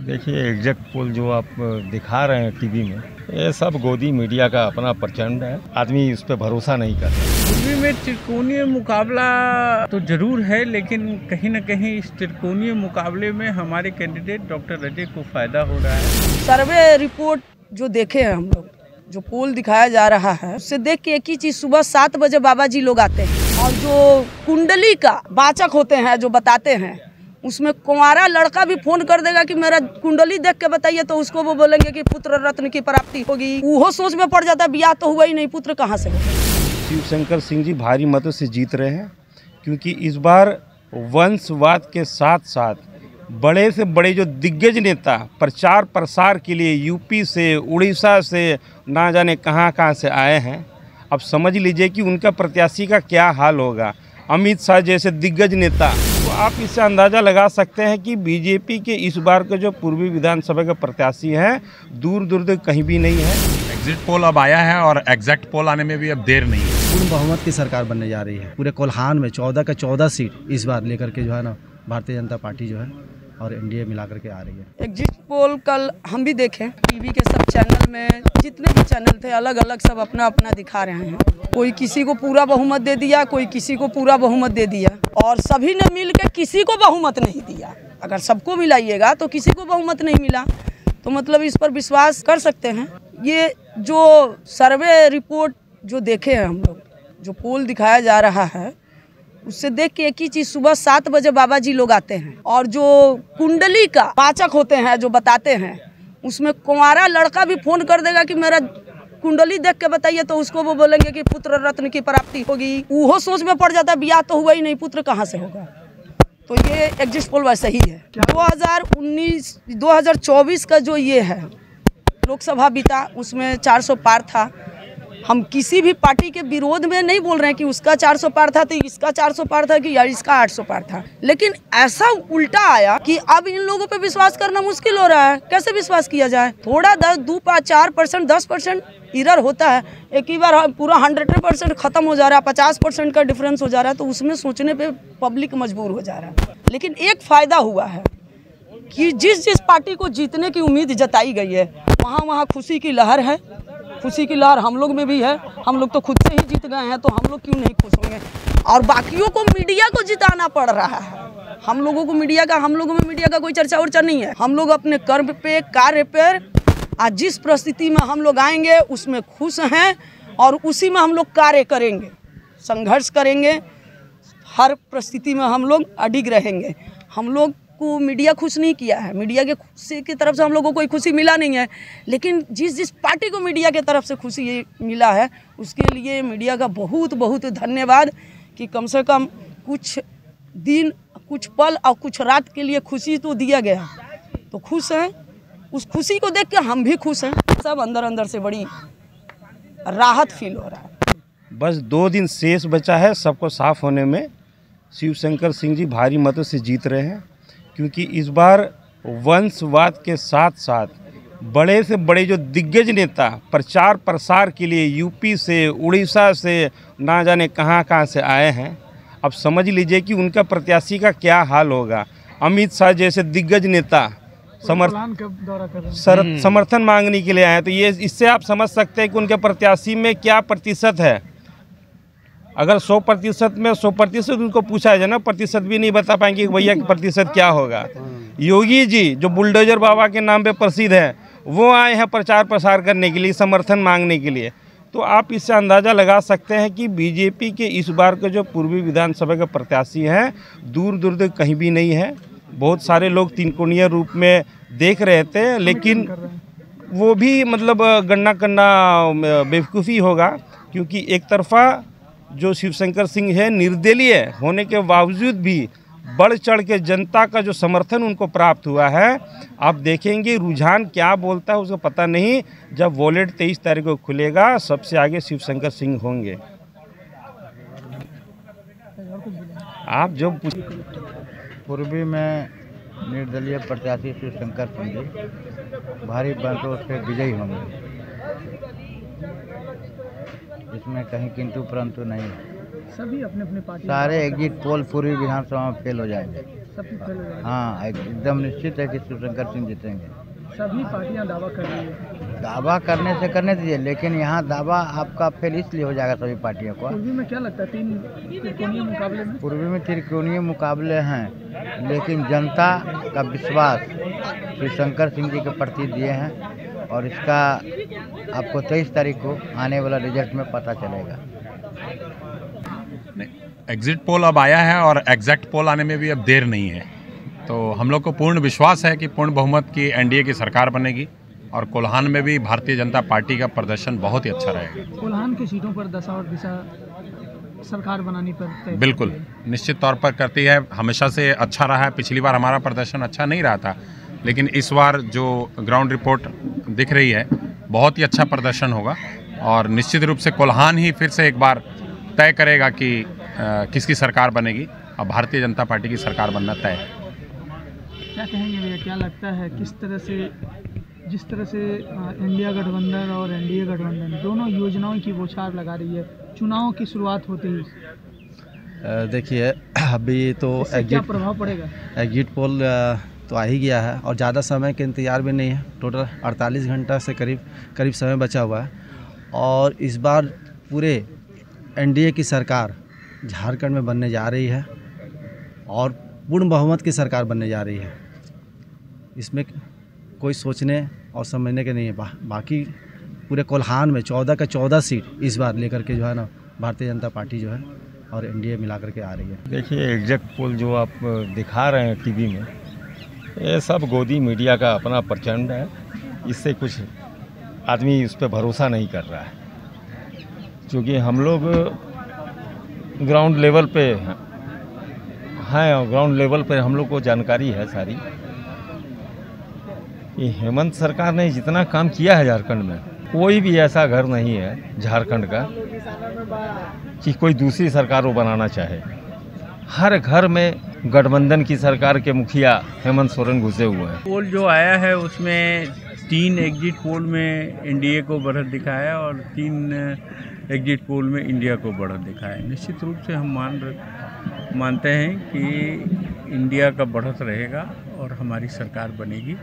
देखिए, एग्जैक्ट पोल जो आप दिखा रहे हैं टीवी में, ये सब गोदी मीडिया का अपना प्रचंड है। आदमी उस पर भरोसा नहीं कर रहा। पूर्वी में त्रिकोणीय मुकाबला तो जरूर है, लेकिन कहीं न कहीं इस त्रिकोणीय मुकाबले में हमारे कैंडिडेट डॉक्टर अजय को फायदा हो रहा है। सर्वे रिपोर्ट जो देखे हैं हम लोग, जो पोल दिखाया जा रहा है, उससे देख के एक ही चीज, सुबह 7 बजे बाबा जी लोग आते हैं और जो कुंडली का वाचक होते हैं, जो बताते हैं, उसमें कुंवारा लड़का भी फोन कर देगा कि मेरा कुंडली देख के बताइए, तो उसको वो बोलेंगे कि पुत्र रत्न की प्राप्ति होगी। वो सोच में पड़ जाता है, ब्याह तो हुआ ही नहीं, पुत्र कहाँ से होगा। शिवशंकर सिंह जी भारी मतों से जीत रहे हैं, क्योंकि इस बार वंशवाद के साथ साथ बड़े से बड़े जो दिग्गज नेता प्रचार प्रसार के लिए यूपी से, उड़ीसा से, ना जाने कहाँ कहाँ से आए हैं। अब समझ लीजिए कि उनका प्रत्याशी का क्या हाल होगा। अमित शाह जैसे दिग्गज नेता, तो आप इससे अंदाज़ा लगा सकते हैं कि बीजेपी के इस बार के जो पूर्वी विधानसभा के प्रत्याशी हैं, दूर दूर तक कहीं भी नहीं है। एग्जिट पोल अब आया है और एग्जैक्ट पोल आने में भी अब देर नहीं है। पूर्ण बहुमत की सरकार बनने जा रही है। पूरे कोल्हान में 14 का 14 सीट इस बार लेकर के जो है ना, भारतीय जनता पार्टी जो है और एनडीए मिला करके आ रही है। एग्जिट पोल कल हम भी देखे, टीवी के सब चैनल में, जितने भी चैनल थे, अलग अलग सब अपना अपना दिखा रहे हैं। कोई किसी को पूरा बहुमत दे दिया, कोई किसी को पूरा बहुमत दे दिया, और सभी ने मिल के किसी को बहुमत नहीं दिया। अगर सबको मिलाइएगा तो किसी को बहुमत नहीं मिला, तो मतलब इस पर विश्वास कर सकते हैं। ये जो सर्वे रिपोर्ट जो देखे हैं हम लोग, जो पोल दिखाया जा रहा है, उससे देख के एक ही चीज, सुबह 7 बजे बाबा जी लोग आते हैं और जो कुंडली का वाचक होते हैं, जो बताते हैं, उसमें कुंवारा लड़का भी फोन कर देगा कि मेरा कुंडली देख के बताइए, तो उसको वो बोलेंगे कि पुत्र रत्न की प्राप्ति होगी। वो सोच में पड़ जाता है, ब्याह तो हुआ ही नहीं, पुत्र कहाँ से होगा। तो ये एग्जिट पोल वैसे ही है। 2024 का जो ये है लोकसभा बीता, उसमें 400 पार था। हम किसी भी पार्टी के विरोध में नहीं बोल रहे हैं कि उसका 400 पार था तो इसका 400 पार था, कि यार इसका 800 पार था, लेकिन ऐसा उल्टा आया कि अब इन लोगों पे विश्वास करना मुश्किल हो रहा है। कैसे विश्वास किया जाए? थोड़ा 4% 10% इरर होता है, एक ही बार पूरा 100% खत्म हो जा रहा है, 50% का डिफरेंस हो जा रहा है, तो उसमें सोचने पे पब्लिक मजबूर हो जा रहा है। लेकिन एक फायदा हुआ है कि जिस जिस पार्टी को जीतने की उम्मीद जताई गई है, वहाँ वहाँ खुशी की लहर है। खुशी की लहर हम लोग में भी है। हम लोग तो खुद से ही जीत गए हैं, तो हम लोग क्यों नहीं खुश होंगे। और बाकियों को मीडिया को जिताना पड़ रहा है। हम लोगों को हम लोगों में मीडिया का कोई चर्चा उर्चा नहीं है। हम लोग अपने कर्म पे, कार्य पे, आज जिस परिस्थिति में हम लोग आएंगे उसमें खुश हैं, और उसी में हम लोग कार्य करेंगे, संघर्ष करेंगे। हर परिस्थिति में हम लोग अडिग रहेंगे। हम लोग को मीडिया खुश नहीं किया है, मीडिया के खुशी की तरफ से हम लोगों को कोई खुशी मिला नहीं है, लेकिन जिस जिस पार्टी को मीडिया की तरफ से खुशी मिला है, उसके लिए मीडिया का बहुत बहुत धन्यवाद कि कम से कम कुछ दिन, कुछ पल और कुछ रात के लिए खुशी तो दिया गया, तो खुश हैं। उस खुशी को देख के हम भी खुश हैं। सब अंदर अंदर से बड़ी राहत फील हो रहा है। बस 2 दिन शेष बचा है सबको साफ होने में। शिवशंकर सिंह जी भारी मतों से जीत रहे हैं, क्योंकि इस बार वंशवाद के साथ साथ बड़े से बड़े जो दिग्गज नेता प्रचार प्रसार के लिए यूपी से, उड़ीसा से, ना जाने कहाँ कहाँ से आए हैं। अब समझ लीजिए कि उनका प्रत्याशी का क्या हाल होगा। अमित शाह जैसे दिग्गज नेता समर्थन मांगने के लिए आए हैं, तो ये इससे आप समझ सकते हैं कि उनके प्रत्याशी में क्या प्रतिशत है। अगर 100% में 100% उनको पूछा जाए ना, प्रतिशत भी नहीं बता पाएंगे कि भैया प्रतिशत क्या होगा। योगी जी जो बुलडोजर बाबा के नाम पे प्रसिद्ध हैं, वो आए हैं प्रचार प्रसार करने के लिए, समर्थन मांगने के लिए। तो आप इससे अंदाज़ा लगा सकते हैं कि बीजेपी के इस बार के जो पूर्वी विधानसभा के प्रत्याशी हैं, दूर दूर तक कहीं भी नहीं है। बहुत सारे लोग त्रिकोणीय रूप में देख रहे थे, लेकिन वो भी मतलब गणना करना बेवकूफ़ी होगा, क्योंकि एक तरफा जो शिवशंकर सिंह है, निर्दलीय होने के बावजूद भी बढ़ चढ़ के जनता का जो समर्थन उनको प्राप्त हुआ है। आप देखेंगे रुझान क्या बोलता है उसको पता नहीं। जब वॉलेट 23 तारीख को खुलेगा, सबसे आगे शिवशंकर सिंह होंगे। आप जो पूर्वी में निर्दलीय प्रत्याशी शिवशंकर सिंह जी भारी मतों से विजयी होंगे। इसमें कहीं किंतु परंतु नहीं है। सभी अपने अपने पार्टी सारे एग्जिट पोल पूर्वी विधानसभा में फेल हो जाएंगे। हाँ, एकदम निश्चित है कि शिवशंकर सिंह जीतेंगे। सभी पार्टियां दावा कर रही है। दावा करने से करने दीजिए, लेकिन यहाँ दावा आपका फेल इसलिए हो जाएगा सभी पार्टियों को। पूर्वी में क्या लगता है, 3 त्रिकोणीय मुकाबले में? पूर्वी में त्रिकोणीय मुकाबले हैं, लेकिन जनता का विश्वास शिवशंकर सिंह जी के प्रति दिए हैं और इसका आपको 23 तारीख को आने वाला रिजल्ट में पता चलेगा। एग्जिट पोल अब आया है और एग्जैक्ट पोल आने में भी अब देर नहीं है, तो हम लोग को पूर्ण विश्वास है कि पूर्ण बहुमत की एनडीए की सरकार बनेगी और कोल्हान में भी भारतीय जनता पार्टी का प्रदर्शन बहुत ही अच्छा रहेगा। कोल्हान की सीटों पर दशा और दिशा सरकार बनाने पर बिल्कुल निश्चित तौर पर करती है, हमेशा से अच्छा रहा है। पिछली बार हमारा प्रदर्शन अच्छा नहीं रहा था, लेकिन इस बार जो ग्राउंड रिपोर्ट दिख रही है बहुत ही अच्छा प्रदर्शन होगा और निश्चित रूप से कोल्हान ही फिर से एक बार तय करेगा कि किसकी सरकार बनेगी और भारतीय जनता पार्टी की सरकार बनना तय है। क्या कहेंगे भैया, क्या लगता है किस तरह से, जिस तरह से इंडिया गठबंधन और एनडीए गठबंधन दोनों योजनाओं की बौछार लगा रही है चुनाव की शुरुआत होते ही? देखिए अभी तो क्या प्रभाव पड़ेगा? एग्जिट पोल तो आ ही गया है और ज़्यादा समय के इंतजार भी नहीं है। टोटल 48 घंटा से करीब समय बचा हुआ है और इस बार पूरे एनडीए की सरकार झारखंड में बनने जा रही है और पूर्ण बहुमत की सरकार बनने जा रही है। इसमें कोई सोचने और समझने के नहीं है। बाकी पूरे कोल्हान में 14 का 14 सीट इस बार लेकर के जो है ना भारतीय जनता पार्टी जो है और एनडीए मिला करके आ रही है। देखिए एग्जैक्ट पोल जो आप दिखा रहे हैं टीवी में, ये सब गोदी मीडिया का अपना प्रचंड है। इससे कुछ आदमी उस पर भरोसा नहीं कर रहा है, क्योंकि हम लोग ग्राउंड लेवल पे हैं और ग्राउंड लेवल पे हम लोग को जानकारी है सारी। ये हेमंत सरकार ने जितना काम किया है झारखंड में, कोई भी ऐसा घर नहीं है झारखंड का कि कोई दूसरी सरकार वो बनाना चाहे। हर घर में गठबंधन की सरकार के मुखिया हेमंत सोरेन घुसे हुए हैं। पोल जो आया है उसमें 3 एग्जिट पोल में एनडीए को बढ़त दिखाया और 3 एग्जिट पोल में इंडिया को बढ़त दिखाया। निश्चित रूप से हम मानते हैं कि इंडिया का बढ़त रहेगा और हमारी सरकार बनेगी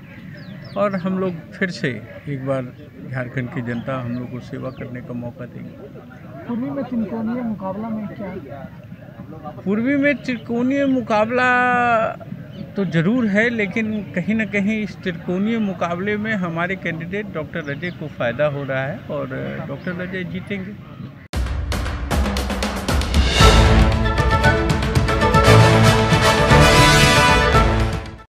और हम लोग फिर से एक बार झारखंड की जनता हम लोग को सेवा करने का मौका देगी। पूर्वी में त्रिकोणीय मुकाबला में क्या? पूर्वी में त्रिकोणीय मुकाबला तो ज़रूर है, लेकिन कहीं ना कहीं इस त्रिकोणीय मुकाबले में हमारे कैंडिडेट डॉक्टर अजय को फ़ायदा हो रहा है और डॉक्टर अजय जीतेंगे।